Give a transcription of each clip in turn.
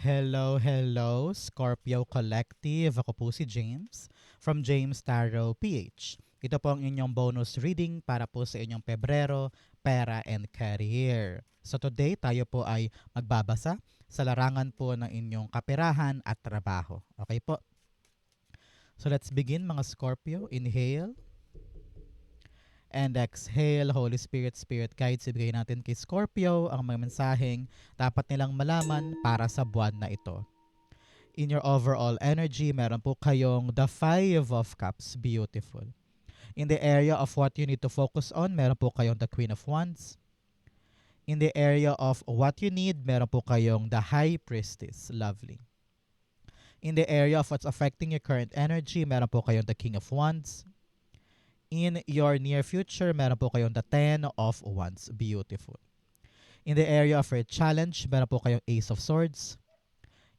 Hello, hello, Scorpio Collective. Ako po si James from James Tarot PH. Ito po ang inyong bonus reading para po sa inyong Pebrero, Pera and Career. So today tayo po ay magbabasa sa larangan po ng inyong kaperahan at trabaho. Okay po? So let's begin mga Scorpio. Inhale and exhale. Holy Spirit, Spirit Guides, ibigay natin kay Scorpio ang mga mensaheng dapat nilang malaman para sa buwan na ito. In your overall energy, meron po kayong the Five of Cups, beautiful. In the area of what you need to focus on, meron po kayong the Queen of Wands. In the area of what you need, meron po kayong the High Priestess, lovely. In the area of what's affecting your current energy, meron po kayong the King of Wands. In your near future, meron po kayong the Ten of Wands, beautiful. In the area of your challenge, meron po kayong Ace of Swords.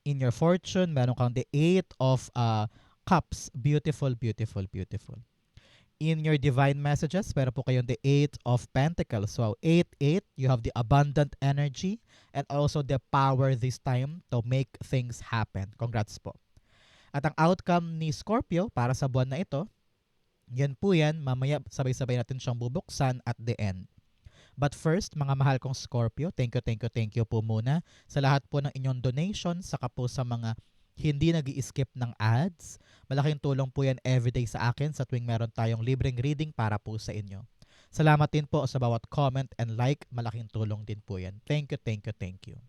In your fortune, meron kang the Eight of Cups. Beautiful, beautiful, beautiful. In your divine messages, meron po kayong the Eight of Pentacles. So, 8, you have the abundant energy and also the power this time to make things happen. Congrats po. At ang outcome ni Scorpio para sa buwan na ito, yan po yan, mamaya sabay-sabay natin siyang bubuksan at the end. But first, mga mahal kong Scorpio, thank you po muna sa lahat po ng inyong donation, saka po sa mga hindi nag-i-skip ng ads. Malaking tulong po yan everyday sa akin sa tuwing meron tayong libreng reading para po sa inyo. Salamat din po sa bawat comment and like, malaking tulong din po yan. Thank you.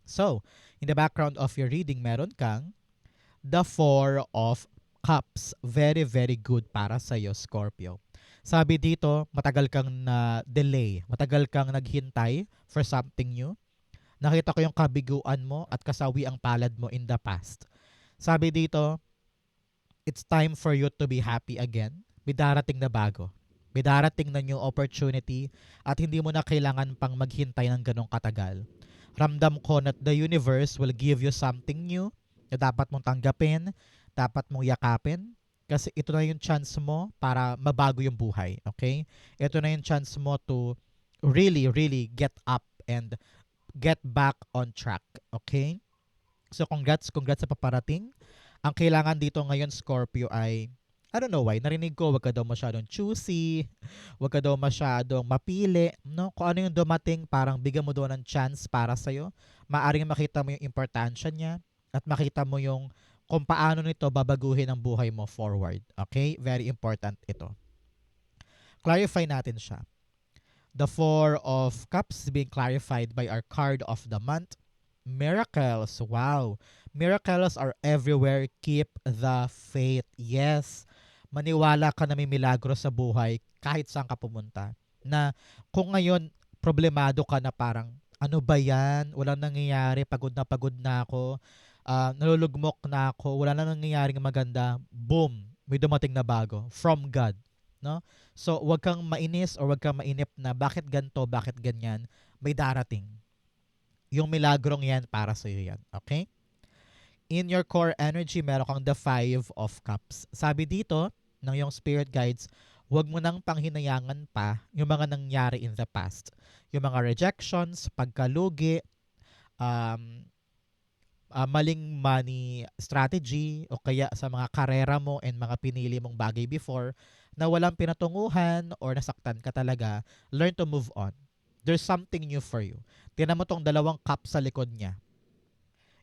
So, in the background of your reading, meron kang the Four of Cups. Very, very good para sa iyo, Scorpio. Sabi dito, matagal kang na-delay, matagal kang naghintay for something new. Nakita ko yung kabiguan mo at kasawi ang palad mo in the past. Sabi dito, it's time for you to be happy again. May darating na bago. May darating na new opportunity at hindi mo na kailangan pang maghintay ng ganong katagal. Ramdam ko na the universe will give you something new na dapat mong tanggapin, dapat mong yakapin, kasi ito na yung chance mo para mabago yung buhay, okay? Ito na yung chance mo to really, really get up and get back on track, okay? So congrats sa paparating. Ang kailangan dito ngayon, Scorpio, ay, I don't know why, narinig ko, wag ka daw masyadong choosy, wag ka daw masyadong mapili, no? Kung ano yung dumating, parang bigyan mo doon ng chance para sa'yo. Maaring makita mo yung importansya niya at makita mo yung kung paano nito babaguhin ang buhay mo forward. Okay? Very important ito. Clarify natin siya. The Four of Cups being clarified by our card of the month. Miracles. Wow. Miracles are everywhere. Keep the faith. Yes. Maniwala ka na may milagro sa buhay kahit saan ka pumunta. Na kung ngayon problemado ka na parang ano ba yan? Walang nangyayari. Pagod na ako. Nalulugmok na ako, wala na nangyayaring maganda, boom, may dumating na bago from God, no? So, wag kang mainis or wag kang mainip na bakit ganto, bakit ganyan, may darating. Yung milagrong yan para sa iyo yan, okay? In your core energy, meron kang the Five of Cups. Sabi dito ng yung spirit guides, wag mo nang panghinayangan pa yung mga nangyari in the past. Yung mga rejections, pagkalugi, um, maling money strategy o kaya sa mga karera mo and mga pinili mong bagay before na walang pinatunguhan or nasaktan ka talaga, learn to move on. There's something new for you. Tingnan mo tong dalawang cup sa likod niya.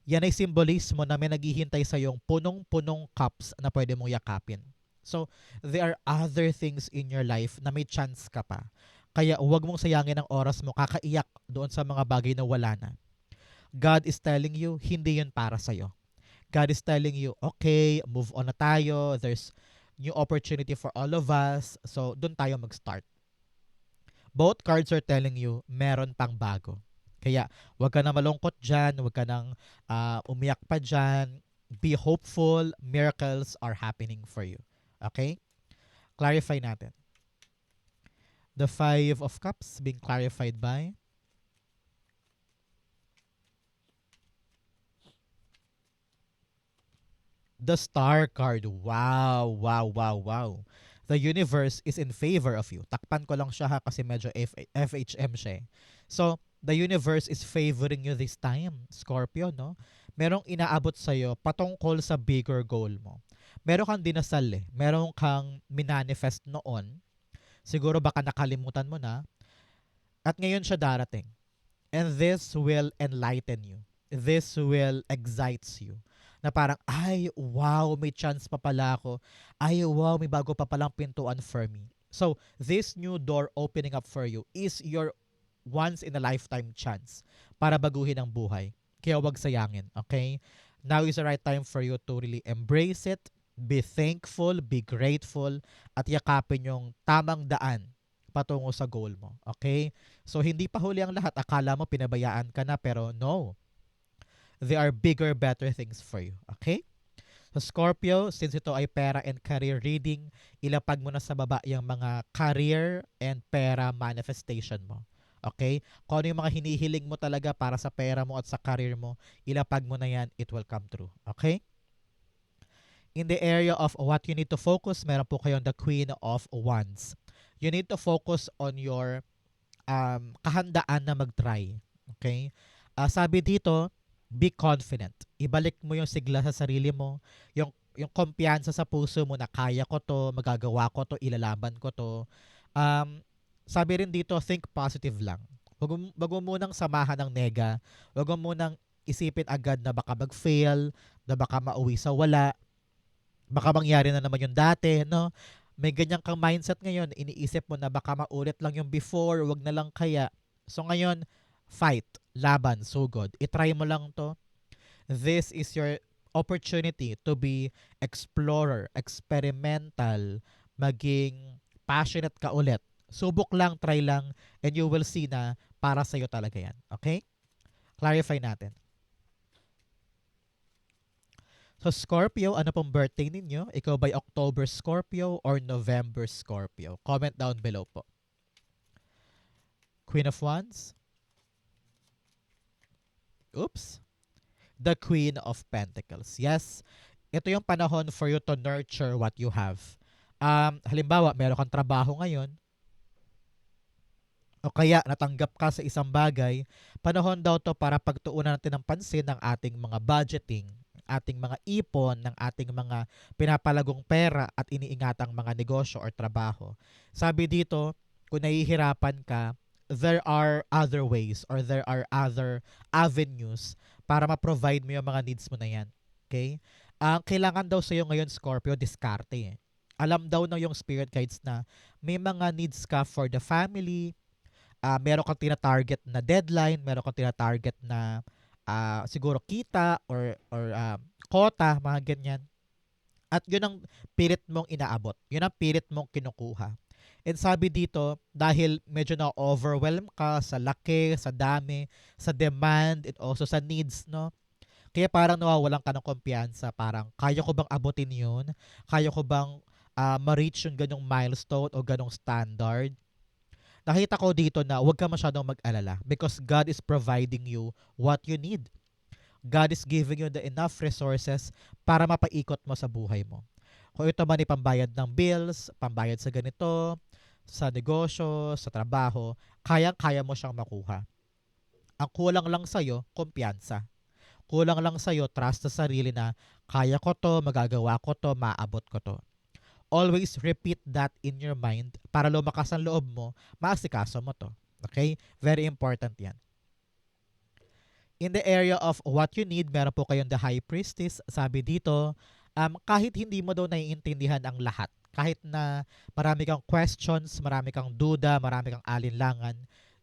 Yan ay simbolismo na may naghihintay sa yung punong-punong cups na pwede mong yakapin. So, there are other things in your life na may chance ka pa. Kaya huwag mong sayangin ang oras mo kakaiyak doon sa mga bagay na wala na. God is telling you, hindi yun para sa'yo. God is telling you, okay, move on na tayo. There's new opportunity for all of us. So, dun tayo mag-start. Both cards are telling you, meron pang bago. Kaya, wag ka na malungkot dyan. Wag ka nang umiyak pa dyan. Be hopeful. Miracles are happening for you. Okay? Clarify natin. The Five of Cups being clarified by the Star card. Wow. The universe is in favor of you. Takpan ko lang siya ha kasi medyo FHM siya. So, The universe is favoring you this time, Scorpio, no? Merong inaabot sa'yo patungkol sa bigger goal mo. Meron kang dinasal eh. Meron kang minanifest noon. Siguro baka nakalimutan mo na. At ngayon siya darating. And this will enlighten you. This will excites you. Na parang, ay, wow, may chance pa pala ako. Ay, wow, may bago pa palang pintuan for me. So, this new door opening up for you is your once in a lifetime chance para baguhin ang buhay. Kaya wag sayangin, okay? Now is the right time for you to really embrace it, be thankful, be grateful, at yakapin yung tamang daan patungo sa goal mo, okay? So, hindi pa huli ang lahat. Akala mo pinabayaan ka na, pero no. There are bigger, better things for you, okay? So, Scorpio, since ito ay pera and career reading, ilapag mo na sa baba yung mga career and pera manifestation mo. Okay? Kung ano yung mga hinihiling mo talaga para sa pera mo at sa career mo, ilapag mo na yan, it will come true. Okay? In the area of what you need to focus, meron po kayong the Queen of Wands. You need to focus on your kahandaan na mag-try. Okay? Sabi dito, be confident. Ibalik mo yung sigla sa sarili mo, yung kumpiyansa sa puso mo na kaya ko to, magagawa ko to, ilalaban ko to. Sabi rin dito, think positive lang. Wag mo munang samahan ng nega. Wag mo munang isipin agad na baka mag-fail, na baka mauwi sa wala, baka mangyari na naman yung dati, no? May ganyan kang mindset ngayon, iniisip mo na baka maulit lang yung before, wag na lang kaya. So ngayon, fight, laban, sugod. I-try mo lang to. This is your opportunity to be explorer, experimental, maging passionate ka ulit. Subok lang, try lang, and you will see na para sa'yo talaga yan. Okay? Clarify natin. So Scorpio, ano pong birthday ninyo? Ikaw ba'y October Scorpio or November Scorpio? Comment down below po. Queen of Wands. Oops. The Queen of Pentacles. Yes, ito yung panahon for you to nurture what you have. Halimbawa, meron kang trabaho ngayon, o kaya natanggap ka sa isang bagay, panahon daw to para pagtuunan natin ng pansin ng ating mga budgeting, ating mga ipon, ng ating mga pinapalagong pera at iniingatang mga negosyo or trabaho. Sabi dito, kung nahihirapan ka, there are other ways or there are other avenues para ma-provide mo yung mga needs mo na yan. Okay? Ang kailangan daw sa'yo ngayon, Scorpio, diskarte. Alam daw ng yung spirit guides na may mga needs ka for the family, meron kang tina-target na deadline, meron kang tina-target na siguro kita or quota, mga ganyan. At yun ang pilit mong inaabot. Yun ang pilit mong kinukuha. And sabi dito, dahil medyo na-overwhelm ka sa laki, sa dami, sa demand, and also sa needs, no? Kaya parang nawawalan ka ng kumpiyansa. Parang, kaya ko bang abutin yun? Kaya ko bang ma-reach yung ganong milestone o ganong standard? Nakita ko dito na huwag ka masyadong mag-alala because God is providing you what you need. God is giving you the enough resources para mapaikot mo sa buhay mo. Kung ito man ay pambayad ng bills, pambayad sa ganito, sa negosyo, sa trabaho, kayang-kaya mo siyang makuha. Ang kulang lang sa'yo, kumpiyansa. Kulang lang sa'yo, trust sa sarili na kaya ko to, magagawa ko to, maabot ko to. Always repeat that in your mind para lumakas ang loob mo, maasikaso mo to. Okay? Very important yan. In the area of what you need, meron po kayong the High Priestess. Sabi dito, kahit hindi mo daw naiintindihan ang lahat, kahit na marami kang questions, marami kang duda, marami kang alinlangan,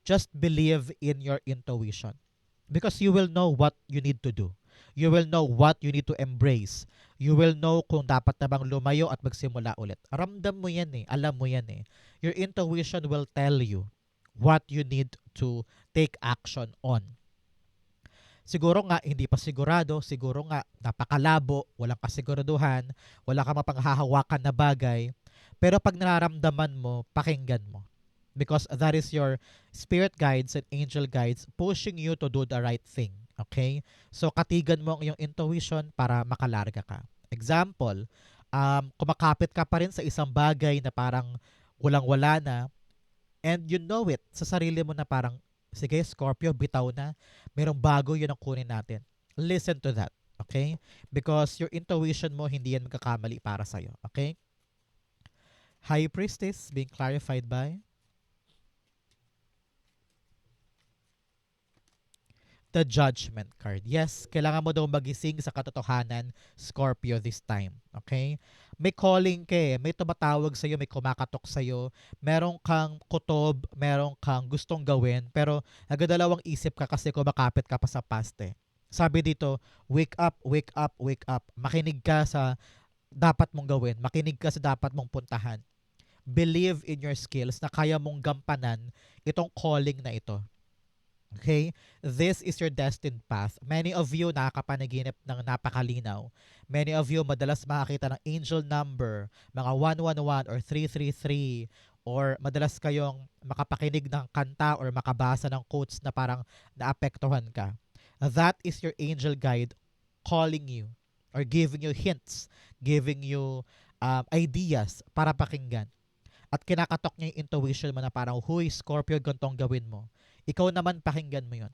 just believe in your intuition. Because you will know what you need to do. You will know what you need to embrace. You will know kung dapat na bang lumayo at magsimula ulit. Ramdam mo yan eh. Alam mo yan eh. Your intuition will tell you what you need to take action on. Siguro nga, hindi pa sigurado. Siguro nga, napakalabo. Walang kasiguraduhan. Wala ka mapanghahawakan na bagay. Pero pag nararamdaman mo, pakinggan mo. Because that is your spirit guides and angel guides pushing you to do the right thing. Okay? So, katigan mo ang iyong intuition para makalarga ka. Example, kumakapit ka pa rin sa isang bagay na parang walang-wala na and you know it sa sarili mo na parang Sige, Scorpio, bitaw na. Merong bago yun ang kunin natin. Listen to that. Okay? Because your intuition mo, hindi yan magkakamali para sa'yo. Okay? High Priestess being clarified by the Judgment card. Yes, kailangan mo daw magising sa katotohanan, Scorpio, this time. Okay? May calling ka eh. May tumatawag sa'yo, may kumakatok sa'yo. Meron kang kutob, meron kang gustong gawin, pero nagdadalawang isip ka kasi kumakapit ka pa sa past eh. Sabi dito, wake up, wake up, wake up. Makinig ka sa dapat mong gawin. Makinig ka sa dapat mong puntahan. Believe in your skills na kaya mong gampanan itong calling na ito. Okay? This is your destined path. Many of you nakakapanaginip ng napakalinaw. Many of you madalas makakita ng angel number, mga 111 or 333, or madalas kayong makapakinig ng kanta or makabasa ng quotes na parang naapektuhan ka. That is your angel guide calling you or giving you hints, giving you ideas para pakinggan. At kinakatok niya yung intuition mo na parang, huy, Scorpio, gantong gawin mo. Ikaw naman, pakinggan mo yun.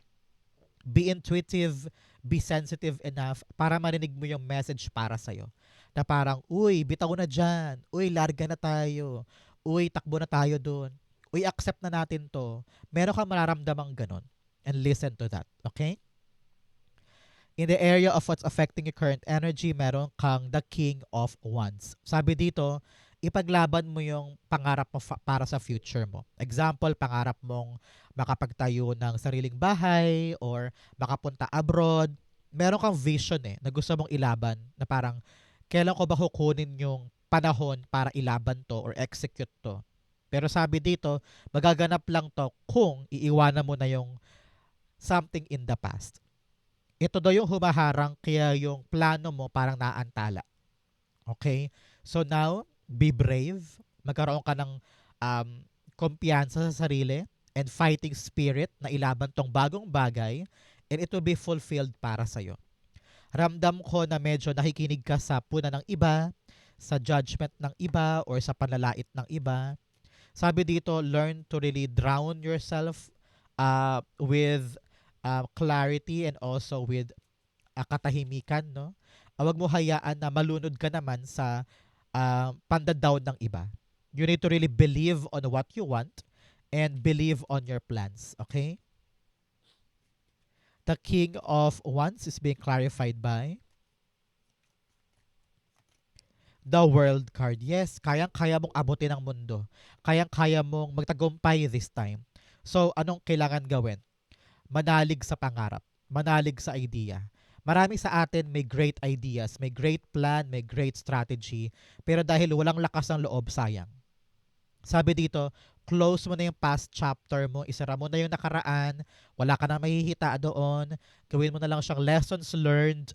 Be intuitive, be sensitive enough para marinig mo yung message para sa'yo. Na parang, uy, bitaw na dyan. Uy, larga na tayo. Uy, takbo na tayo dun. Uy, accept na natin to. Meron kang mararamdamang ganun. And listen to that. Okay? In the area of what's affecting your current energy, meron kang the King of Wands. Sabi dito, ipaglaban mo yung pangarap mo para sa future mo. Example, pangarap mong makapagtayo ng sariling bahay or makapunta abroad. Meron kang vision eh, na gusto mong ilaban na parang kailan ko ba kukunin yung panahon para ilaban to or execute to. Pero sabi dito, magaganap lang to kung iiwanan mo na yung something in the past. Ito daw yung humaharang kaya yung plano mo parang naantala. Okay? So now, be brave. Magkaroon ka ng kumpiyansa sa sarili and fighting spirit na ilaban tong bagong bagay and it will be fulfilled para sa'yo. Ramdam ko na medyo nakikinig ka sa puna ng iba, sa judgment ng iba, or sa panlalait ng iba. Sabi dito, learn to really drown yourself with clarity and also with katahimikan, no? Huwag mo hayaan na malunod ka naman sa pandadown ng iba. You need to really believe on what you want and believe on your plans, okay? The King of Wands is being clarified by the World card. Yes, kayang-kaya mong abutin ang mundo. Kayang-kaya mong magtagumpay this time. So, anong kailangan gawin? Manalig sa pangarap, manalig sa idea. Marami sa atin may great ideas, may great plan, may great strategy, pero dahil walang lakas ng loob, sayang. Sabi dito, close mo na yung past chapter mo, isara mo na yung nakaraan, wala ka na mahihita doon, gawin mo na lang siyang lessons learned,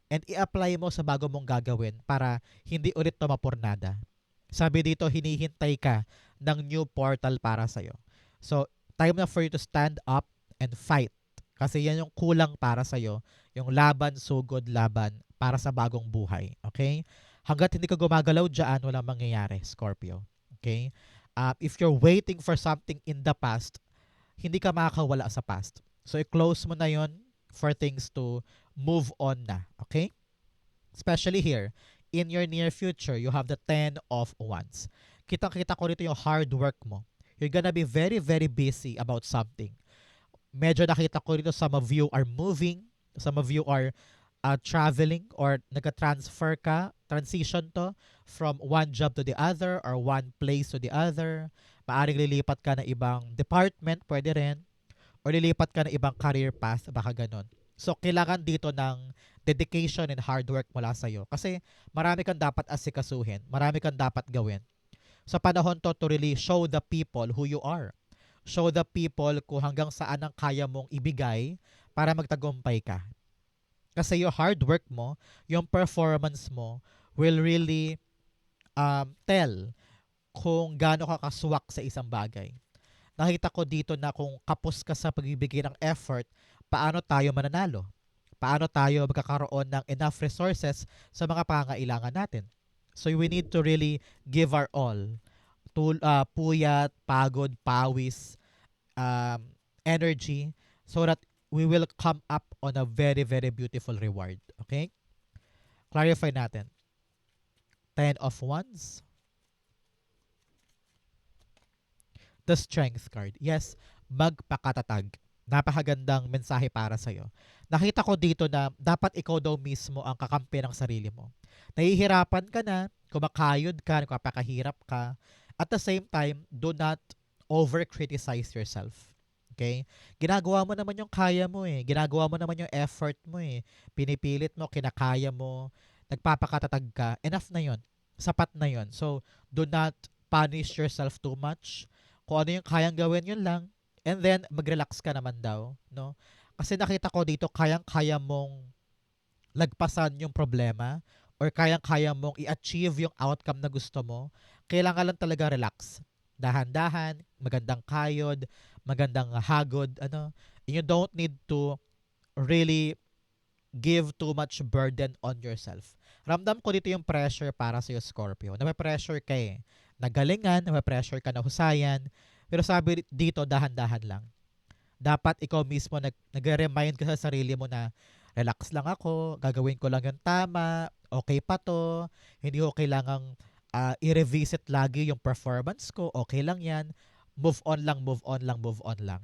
and i-apply mo sa bago mong gagawin para hindi ulit tumapurnada. Sabi dito, hinihintay ka ng new portal para sa'yo. So, time na for you to stand up and fight. Kasi yan yung kulang para sa'yo, yung laban, sugod, laban para sa bagong buhay. Okay? Hanggat hindi ka gumagalaw dyan, walang mangyayari, Scorpio. Okay? If you're waiting for something in the past, hindi ka makakawala sa past. So, i-close mo na yon for things to move on na. Okay? Especially here, in your near future, you have the 10 of Wands. Kitang-kita ko rito yung hard work mo. You're gonna be very, very busy about something. Medyo nakita ko rito some of you are moving, some of you are traveling or nag-transfer ka, transition to from one job to the other or one place to the other. Maaring lilipat ka na ibang department, pwede rin. Or lilipat ka na ibang career path, baka ganun. So, kailangan dito ng dedication and hard work mula sa'yo. Kasi marami kang dapat asikasuhin, marami kang dapat gawin. Sa panahon to really show the people who you are. Show the people kung hanggang saan ang kaya mong ibigay para magtagumpay ka. Kasi yung hard work mo, yung performance mo will really tell kung gaano ka kaswak sa isang bagay. Nakita ko dito na kung kapos ka sa pagbibigay ng effort, paano tayo mananalo? Paano tayo magkakaroon ng enough resources sa mga pangangailangan natin? So we need to really give our all. Puyat, pagod, pawis, energy so that we will come up on a very, very beautiful reward. Okay? Clarify natin. 10 of Wands. The Strength card. Yes, magpakatatag. Napakagandang mensahe para sa'yo. Nakita ko dito na dapat ikaw daw mismo ang kakampi ng sarili mo. Nahihirapan ka na, kumakayod ka, napakahirap ka. At the same time, do not over-criticize yourself. Okay? Ginagawa mo naman yung kaya mo eh. Ginagawa mo naman yung effort mo eh. Pinipilit mo, kinakaya mo, nagpapakatatag ka. Enough na yon. Sapat na yon. So, do not punish yourself too much. Kung ano yung kayang gawin, yun lang. And then, mag-relax ka naman daw. No? Kasi nakita ko dito, kayang-kaya mong lagpasan yung problema or kayang-kaya mong i-achieve yung outcome na gusto mo. Kailangan lang talaga relax. Dahan-dahan, magandang kayod, magandang hagod. Ano? And you don't need to really give too much burden on yourself. Ramdam ko dito yung pressure para sa Scorpio. Na may pressure ka eh. Nagalingan, na may pressure ka na husayan. Pero sabi dito, dahan-dahan lang. Dapat ikaw mismo nag-remind ka sa sarili mo na relax lang ako, gagawin ko lang yung tama, okay pa to, hindi ko kailangang i-revisit lagi yung performance ko, okay lang yan, move on lang, move on lang, move on lang.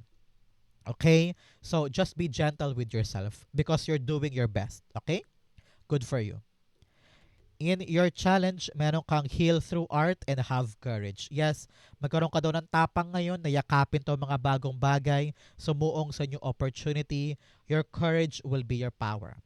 Okay? So, just be gentle with yourself because you're doing your best. Okay? Good for you. In your challenge, meron kang heal through art and have courage. Yes, magkaroon ka daw ng tapang ngayon na yakapin to mga bagong bagay, sumuong sa new opportunity. Your courage will be your power.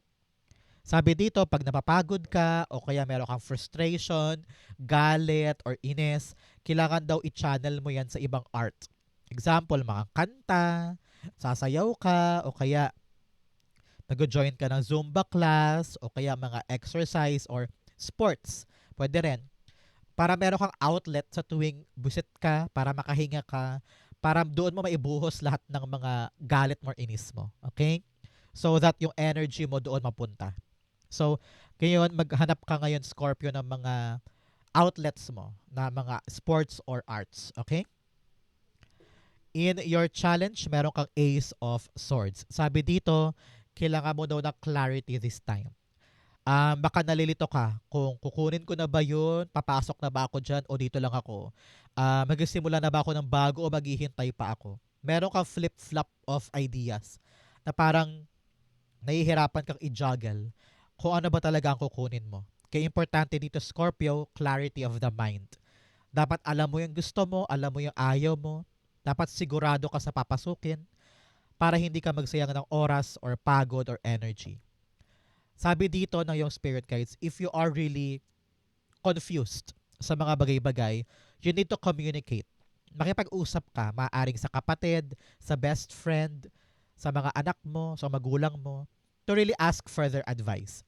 Sabi dito, pag napapagod ka o kaya meron kang frustration, galit, or inis, kailangan daw i-channel mo yan sa ibang art. Example, mga kanta, sasayaw ka, o kaya nag-join ka ng Zumba class, o kaya mga exercise or sports. Pwede rin. Para meron kang outlet sa tuwing busit ka, para makahinga ka, para doon mo maibuhos lahat ng mga galit mo or inis mo. Okay? So that yung energy mo doon mapunta. So, ngayon, maghanap ka ngayon, Scorpio, ng mga outlets mo na mga sports or arts. Okay? In your challenge, meron kang Ace of Swords. Sabi dito, kailangan mo daw ng clarity this time. Baka nalilito ka kung kukunin ko na ba yun, papasok na ba ako dyan, o dito lang ako. Magsisimula na ba ako ng bago o maghihintay pa ako. Meron kang flip-flop of ideas na parang nahihirapan kang i-juggle kung ano ba talaga ang kukunin mo. Kaya importante dito, Scorpio, clarity of the mind. Dapat alam mo yung gusto mo, alam mo yung ayaw mo. Dapat sigurado ka sa papasukin para hindi ka magsayang ng oras or pagod or energy. Sabi dito ng yung spirit guides, if you are really confused sa mga bagay-bagay, you need to communicate. Makipag-usap ka, maaaring sa kapatid, sa best friend, sa mga anak mo, sa magulang mo, to really ask further advice.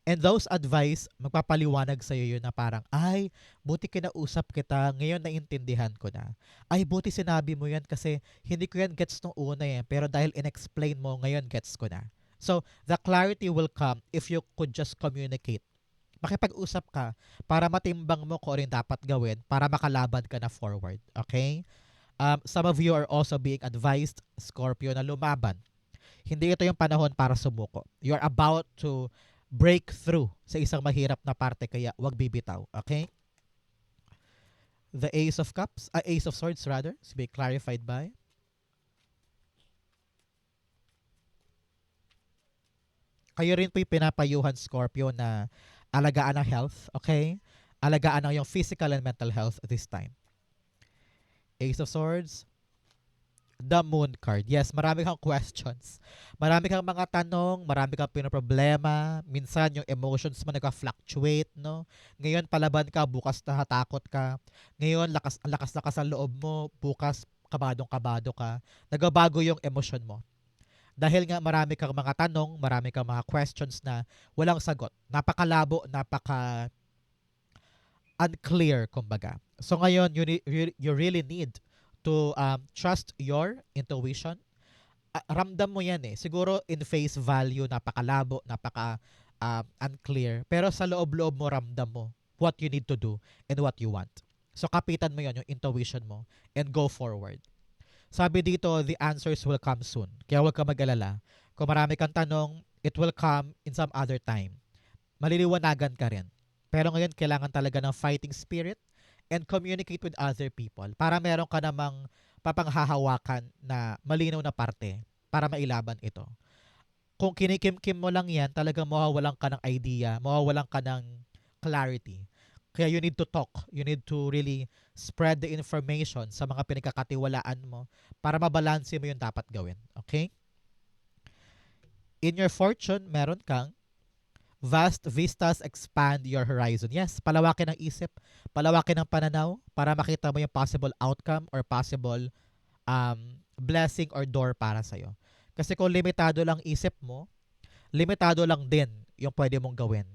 And those advice, magpapaliwanag sa iyo yun na parang, ay, buti kinausap kita, ngayon naintindihan ko na. Ay, buti sinabi mo yan kasi hindi ko yan gets nung una eh, pero dahil in-explain mo, ngayon gets ko na. So, the clarity will come if you could just communicate. Makipag-usap ka para matimbang mo kung ano yung dapat gawin para makalaban ka na forward. Okay? Some of you are also being advised, Scorpio, na lumaban. Hindi ito yung panahon para sumuko. You're about to break through sa isang mahirap na parte kaya wag bibitaw. Okay? The Ace of Cups, Ace of Swords rather, to be clarified by. Kayo rin po yung pinapayuhan, Scorpio, na alagaan ang health, okay? Alagaan ang yung physical and mental health this time. Ace of Swords, the Moon card. Yes, marami kang questions. Marami kang mga tanong, marami kang pinoproblema. Minsan yung emotions mo nagka-fluctuate, no? Ngayon palaban ka, bukas nahatakot ka. Ngayon lakas ang loob mo, bukas kabadong-kabado ka. Nagabago yung emosyon mo. Dahil nga marami kang mga tanong, marami kang mga questions na walang sagot. Napakalabo, unclear, kumbaga. So ngayon, you really need to trust your intuition. Ramdam mo yan eh. Siguro in face value, napakalabo, unclear. Pero sa loob-loob mo, ramdam mo what you need to do and what you want. So kapitan mo yan, yung intuition mo, and go forward. Sabi dito, the answers will come soon. Kaya huwag ka mag-alala. Kung marami kang tanong, it will come in some other time. Maliliwanagan ka rin. Pero ngayon, kailangan talaga ng fighting spirit and communicate with other people para meron ka namang papanghahawakan na malinaw na parte para mailaban ito. Kung kinikimkim mo lang yan, talagang mawawalan ka ng idea, mawawalan ka ng clarity. Kaya you need to talk. You need to really spread the information sa mga pinagkakatiwalaan mo para mabalanse mo yung dapat gawin. Okay? In your fortune, meron kang vast vistas expand your horizon. Yes, palawakin ang isip, palawakin ang pananaw para makita mo yung possible outcome or possible blessing or door para sa'yo. Kasi kung limitado lang isip mo, limitado lang din yung pwede mong gawin.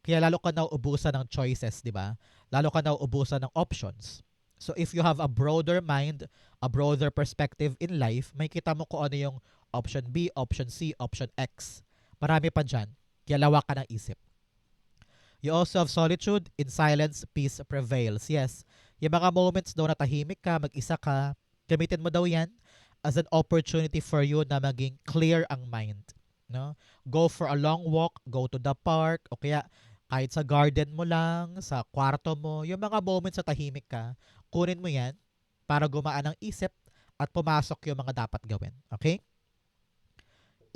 Kaya lalo ka nauubusan ng choices, di ba? Lalo ka nauubusan ng options. So if you have a broader mind, a broader perspective in life, may kita mo kung ano yung option B, option C, option X. Marami pa dyan. Kaya lawak ka ng isip. You also have solitude. In silence, peace prevails. Yes, yung mga moments daw na tahimik ka, mag-isa ka, gamitin mo daw yan as an opportunity for you na maging clear ang mind. No? Go for a long walk, go to the park, o kaya kahit sa garden mo lang, sa kwarto mo, yung mga moments sa tahimik ka, kunin mo yan para gumaan ang isip at pumasok yung mga dapat gawin. Okay?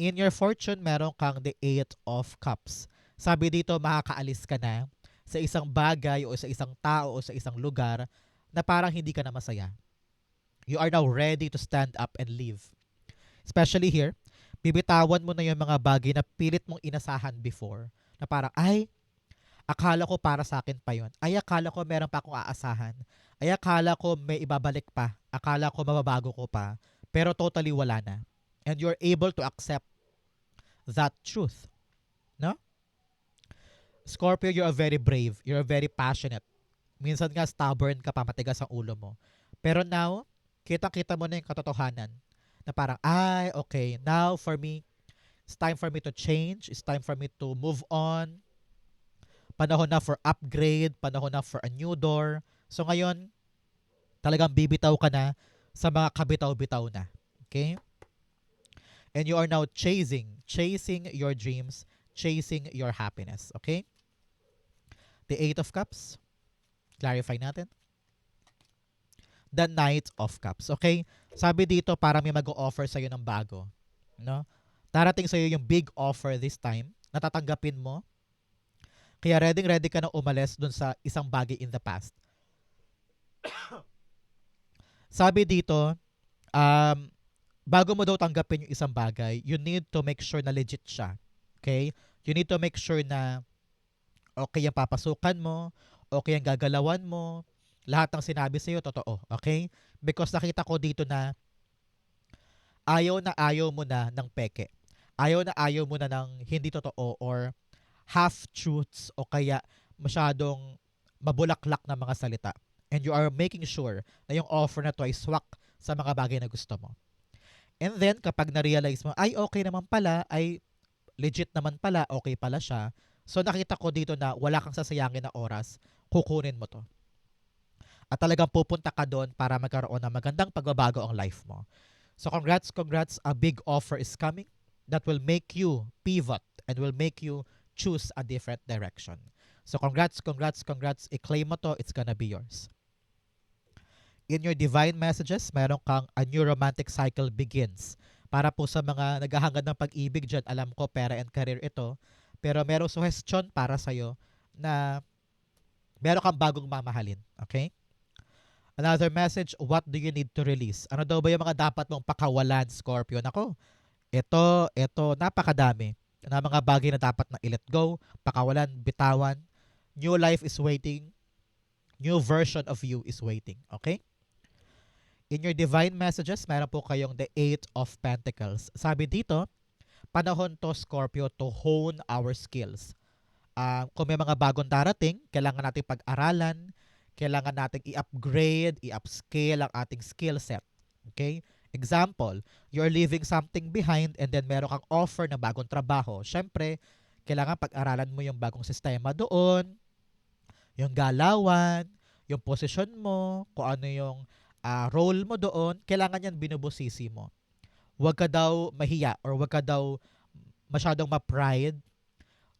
In your fortune, meron kang the 8 of Cups. Sabi dito, makakaalis ka na sa isang bagay o sa isang tao o sa isang lugar na parang hindi ka na masaya. You are now ready to stand up and leave. Especially here, bibitawan mo na yung mga bagay na pilit mong inasahan before. Na parang, ay, akala ko para sa akin pa yun. Ay, akala ko meron pa akong aasahan. Ay, akala ko may ibabalik pa. Akala ko mababago ko pa. Pero totally wala na. And you're able to accept that truth. No? Scorpio, you're a very brave. You're a very passionate. Minsan nga stubborn ka pa, matigas ang ulo mo. Pero now, kita-kita mo na yung katotohanan. Na parang, ay, okay, now for me, it's time for me to change. It's time for me to move on. Panahon na for upgrade. Panahon na for a new door. So ngayon, talagang bibitaw ka na sa mga kabitaw-bitaw na. Okay? And you are now chasing your dreams, chasing your happiness. Okay? The 8 of Cups. Clarify natin. The Knight of Cups. Okay? Sabi dito, para may mag-o-offer sa'yo ng bago. No? Darating sa'yo yung big offer this time. Natatanggapin mo. Kaya ready ka na umalis dun sa isang bagay in the past. Sabi dito, bago mo daw tanggapin yung isang bagay, you need to make sure na legit siya. Okay? You need to make sure na okay yung papasukan mo, okay yung gagalawan mo, lahat ng sinabi sa'yo, totoo. Okay? Because nakita ko dito na ayaw mo na ng peke. Ayaw mo na ng hindi totoo or half-truths o kaya masyadong mabulaklak na mga salita. And you are making sure na yung offer na to ay swak sa mga bagay na gusto mo. And then, kapag na-realize mo, ay okay naman pala, ay legit naman pala, okay pala siya. So nakita ko dito na wala kang sasayangin na oras, kukunin mo to. At talagang pupunta ka doon para magkaroon ng magandang pagbabago ang life mo. So congrats, a big offer is coming that will make you pivot and will make you choose a different direction. So congrats, i-claim mo to, it's gonna be yours. In your divine messages, meron kang a new romantic cycle begins. Para po sa mga naghahangad ng pag-ibig dyan, alam ko pera and career ito, pero merong suggestion para sa'yo na meron kang bagong mamahalin. Okay? Another message, what do you need to release? Ano daw ba yung mga dapat mong pakawalan, Scorpio? Nako, ito, napakadami na mga bagay na dapat na i-let go, pakawalan, bitawan. New life is waiting. New version of you is waiting. Okay? In your divine messages, meron po kayong the 8 of Pentacles. Sabi dito, panahon to, Scorpio, to hone our skills. Kung may mga bagong darating, kailangan natin pag-aralan, kailangan natin i-upgrade, i-upscale ang ating skill set. Okay? Example, you're leaving something behind and then meron kang offer na bagong trabaho. Siyempre, kailangan pag-aralan mo yung bagong sistema doon, yung galawan, yung posisyon mo, kung ano yung role mo doon, kailangan yan binubusisi mo. Huwag ka daw mahiya or huwag ka daw masyadong ma-pride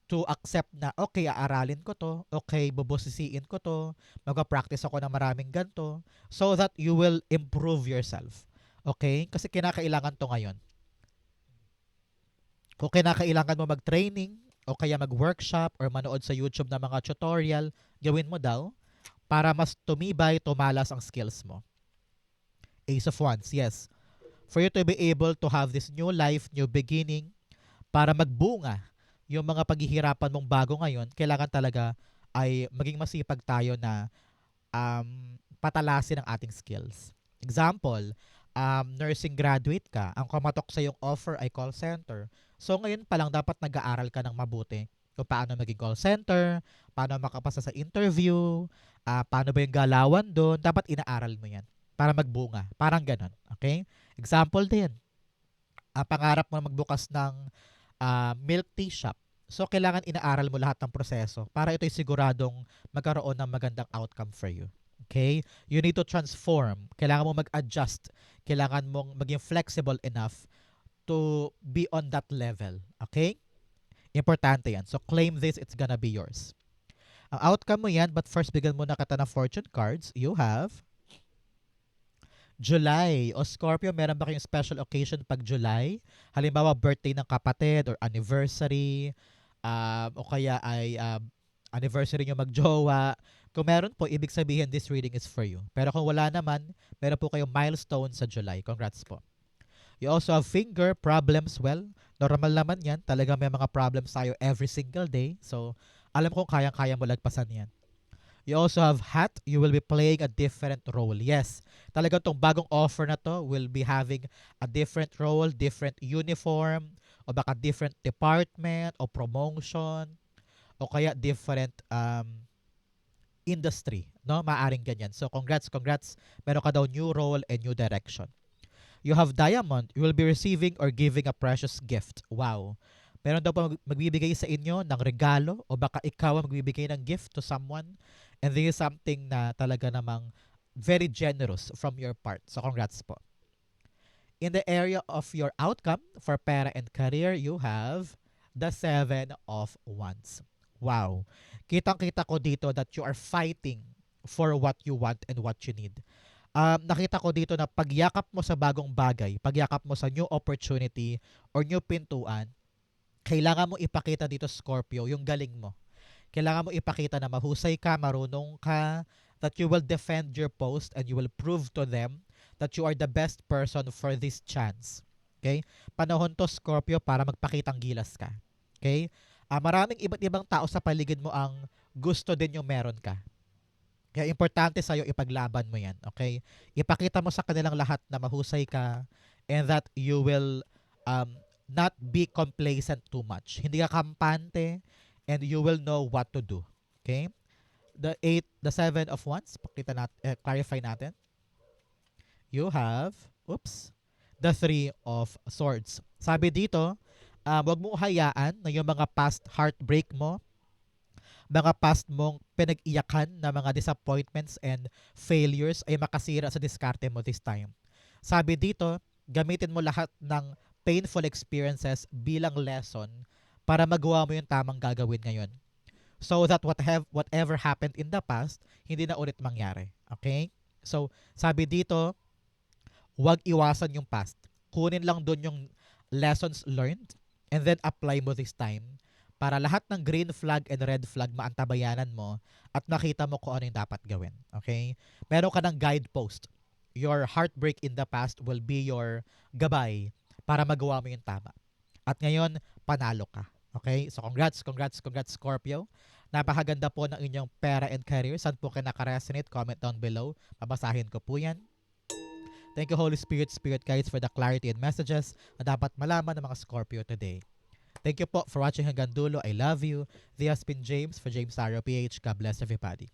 to accept na, okay, aaralin ko to, okay, bubusisiin ko to, magpa-practice ako ng maraming ganto, so that you will improve yourself. Okay? Kasi kinakailangan to ngayon. Kung kinakailangan mo mag-training, o kaya mag-workshop, or manood sa YouTube ng mga tutorial, gawin mo daw, para mas tumibay, tumalas ang skills mo. Ace of Wands, yes. For you to be able to have this new life, new beginning, para magbunga yung mga paghihirapan mong bago ngayon, kailangan talaga ay maging masipag tayo na patalasin ang ating skills. Example, nursing graduate ka, ang kumatok sa yung offer ay call center. So ngayon pa lang dapat nag-aaral ka ng mabuti kung paano maging call center, paano makapasa sa interview, paano ba yung galawan doon, dapat inaaral mo yan para magbunga. Parang ganon. Okay? Example din, pangarap mo magbukas ng milk tea shop. So, kailangan inaaral mo lahat ng proseso para ito'y siguradong magkaroon ng magandang outcome for you. Okay? You need to transform. Kailangan mo mag-adjust. Kailangan mong maging flexible enough to be on that level. Okay? Importante yan. So, claim this. It's gonna be yours. Ang outcome mo yan, but first, bigyan mo na kita ng fortune cards. You have July. O Scorpio, meron ba kayong special occasion pag July? Halimbawa, birthday ng kapatid or anniversary, o kaya ay anniversary nyo magjowa. Kung meron po, ibig sabihin this reading is for you. Pero kung wala naman, meron po kayong milestone sa July. Congrats po. You also have finger problems. Well, normal naman yan. Talagang may mga problems tayo every single day. So, alam kong kayang-kaya mo lagpasan yan. You also have hat. You will be playing a different role. Yes, talagang tong bagong offer na to will be having a different role, different uniform, o baka different department, o promotion, o kaya different industry. No? Maaring ganyan. So, congrats. Meron ka daw new role and new direction. You have diamond. You will be receiving or giving a precious gift. Wow. Meron daw pa magbibigay sa inyo ng regalo o baka ikaw ang magbibigay ng gift to someone. And this is something na talaga namang very generous from your part. So congrats po. In the area of your outcome for pera and career, you have the 7 of Wands. Wow. Kitang-kita ko dito that you are fighting for what you want and what you need. Nakita ko dito na pagyakap mo sa bagong bagay, pagyakap mo sa new opportunity or new pintuan, kailangan mo ipakita dito, Scorpio, yung galing mo. Kailangan mo ipakita na mahusay ka, marunong ka, that you will defend your post and you will prove to them that you are the best person for this chance. Okay? Panahon to, Scorpio, para magpakitang gilas ka. Okay? Maraming iba't ibang tao sa paligid mo ang gusto din yung meron ka. Kaya importante sa'yo ipaglaban mo yan. Okay? Ipakita mo sa kanilang lahat na mahusay ka and that you will not be complacent too much. Hindi ka kampante and you will know what to do. Okay? The 7 of Wands, clarify natin. You have, the 3 of Swords. Sabi dito, wag mo hayaan na yung mga past heartbreak mo, mga past mong pinag-iyakan na mga disappointments and failures ay makasira sa diskarte mo this time. Sabi dito, gamitin mo lahat ng painful experiences bilang lesson para magawa mo yung tamang gagawin ngayon. So that whatever happened in the past, hindi na ulit mangyari. Okay? So, sabi dito, huwag iwasan yung past. Kunin lang doon yung lessons learned and then apply mo this time para lahat ng green flag and red flag maantabayanan mo at nakita mo kung ano yung dapat gawin. Okay? Meron ka ng guidepost. Your heartbreak in the past will be your gabay para magawa mo yung tama. At ngayon, panalo ka. Okay? So, congrats, Scorpio. Napakaganda po ng inyong pera and career. Saan po kayo nakaresonate? Comment down below. Babasahin ko po yan. Thank you, Holy Spirit, Spirit Guides, for the clarity and messages na dapat malaman ng mga Scorpio today. Thank you po for watching hanggang dulo. I love you. This has been James for James Taro PH. God bless everybody.